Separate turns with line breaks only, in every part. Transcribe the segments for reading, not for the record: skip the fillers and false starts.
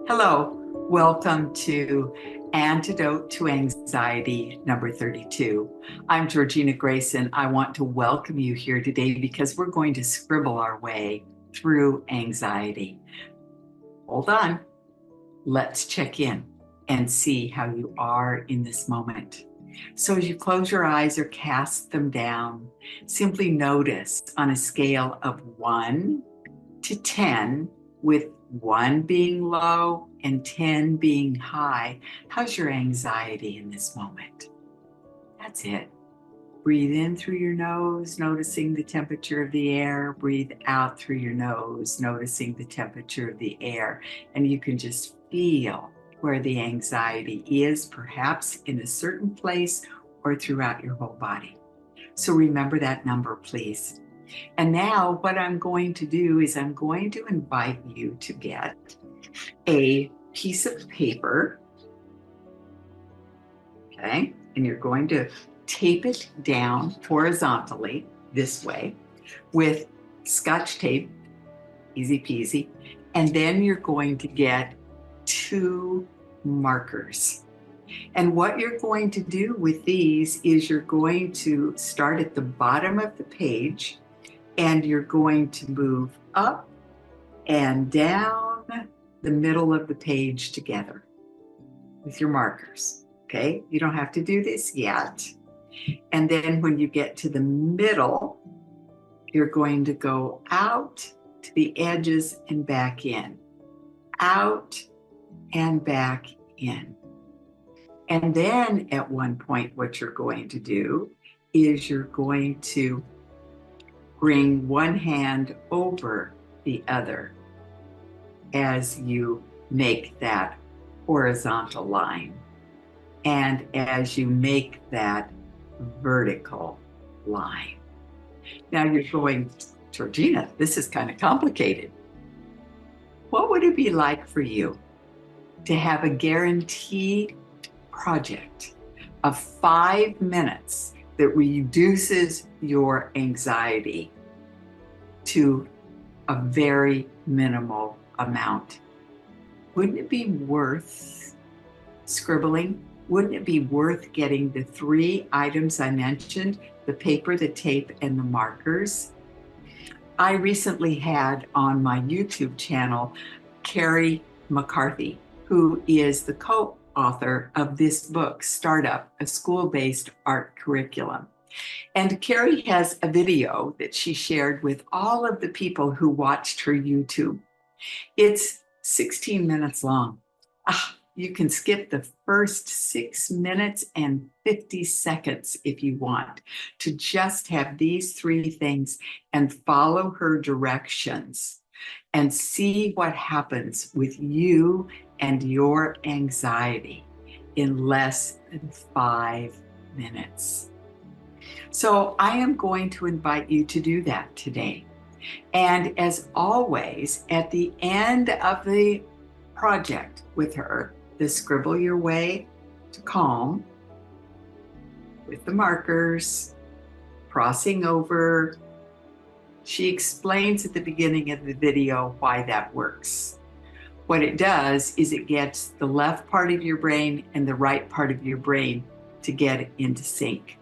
Hello, welcome to Antidote to Anxiety number 32. I'm Georgina Grayson. I want to welcome you here today because we're going to scribble our way through anxiety. Hold on. Let's check in and see how you are in this moment. So as you close your eyes or cast them down, simply notice on a scale of 1 to 10, with 1 being low and 10 being high, how's your anxiety in this moment? That's it. Breathe in through your nose, noticing the temperature of the air. Breathe out through your nose, noticing the temperature of the air. And you can just feel where the anxiety is, perhaps in a certain place or throughout your whole body. So remember that number, please. And now what I'm going to do is I'm going to invite you to get a piece of paper, okay? And you're going to tape it down horizontally this way with Scotch tape, easy peasy. And then you're going to get 2 markers. And what you're going to do with these is you're going to start at the bottom of the page, and you're going to move up and down the middle of the page together with your markers, okay? You don't have to do this yet. And then when you get to the middle, you're going to go out to the edges and back in, out and back in. And then at one point, what you're going to do is you're going to bring one hand over the other as you make that horizontal line and as you make that vertical line. Now you're going, Georgina, this is kind of complicated. What would it be like for you to have a guaranteed project of 5 minutes that reduces your anxiety to a very minimal amount? Wouldn't it be worth scribbling? Wouldn't it be worth getting the 3 items I mentioned, the paper, the tape, and the markers? I recently had on my YouTube channel, Carrie McCarthy, who is the co-author of this book, Startup, a school-based art curriculum. And Carrie has a video that she shared with all of the people who watched her YouTube. It's 16 minutes long. You can skip the first 6 minutes and 50 seconds if you want to just have these 3 things and follow her directions and see what happens with you and your anxiety in less than 5 minutes. So I am going to invite you to do that today. And as always, at the end of the project with her, the Scribble Your Way to Calm, with the markers, crossing over, she explains at the beginning of the video why that works. What it does is it gets the left part of your brain and the right part of your brain to get into sync.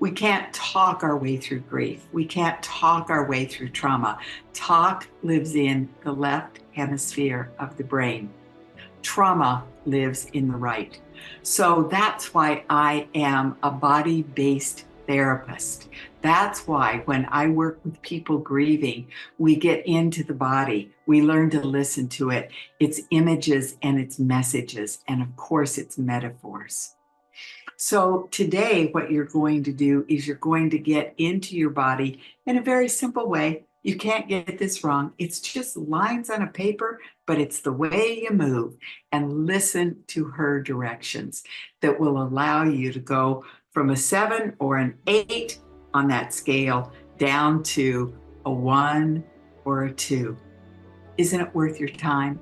We can't talk our way through grief. We can't talk our way through trauma. Talk lives in the left hemisphere of the brain. Trauma lives in the right. So that's why I am a body-based therapist. That's why when I work with people grieving, we get into the body. We learn to listen to it, its images and its messages, and of course, its metaphors. So today, what you're going to do is you're going to get into your body in a very simple way. You can't get this wrong. It's just lines on a paper, but it's the way you move, and listen to her directions that will allow you to go from a 7 or an 8 on that scale down to a 1 or a 2. Isn't it worth your time?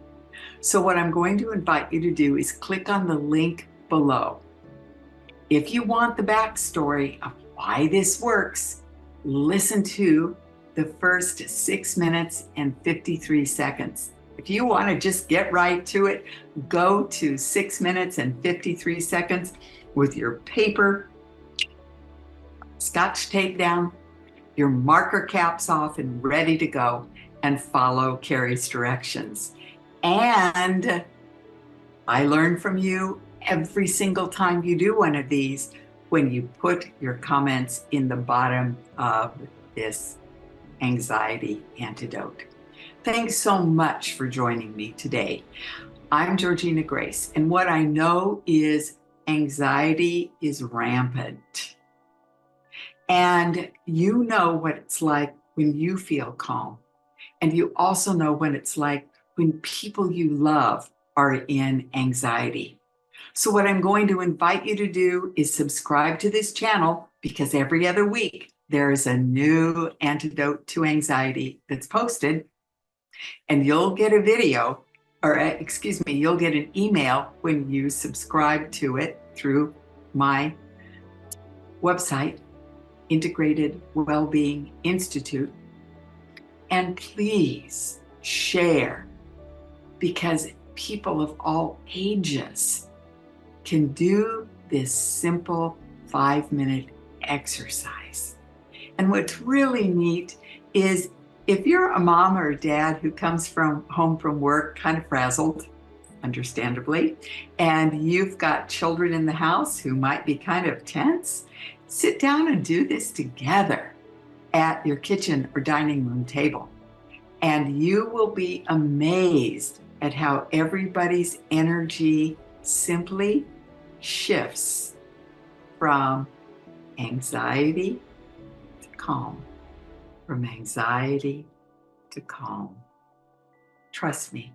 So what I'm going to invite you to do is click on the link below. If you want the backstory of why this works, listen to the first 6 minutes and 53 seconds If you want to just get right to it, go to 6 minutes and 53 seconds with your paper, Scotch tape down, your marker caps off and ready to go, and follow Carrie's directions. And I learn from you every single time you do one of these when you put your comments in the bottom of this anxiety antidote. Thanks so much for joining me today. I'm Georgina Grace, and what I know is anxiety is rampant. And you know what it's like when you feel calm. And you also know what it's like when people you love are in anxiety. So what I'm going to invite you to do is subscribe to this channel, because every other week there is a new antidote to anxiety that's posted, and you'll get a video, or excuse me, you'll get an email when you subscribe to it through my website, Integrated Wellbeing Institute. And please share, because people of all ages can do this simple 5-minute exercise. And what's really neat is if you're a mom or a dad who comes home from work kind of frazzled, understandably, and you've got children in the house who might be kind of tense, sit down and do this together at your kitchen or dining room table. And you will be amazed at how everybody's energy simply shifts from anxiety to calm, from anxiety to calm. Trust me.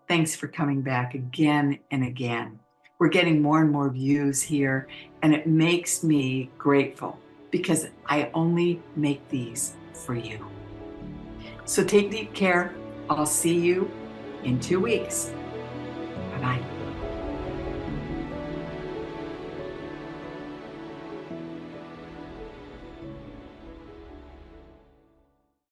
Thanks for coming back again and again. We're getting more and more views here, and it makes me grateful because I only make these for you. So take deep care. I'll see you in 2 weeks. Bye-bye.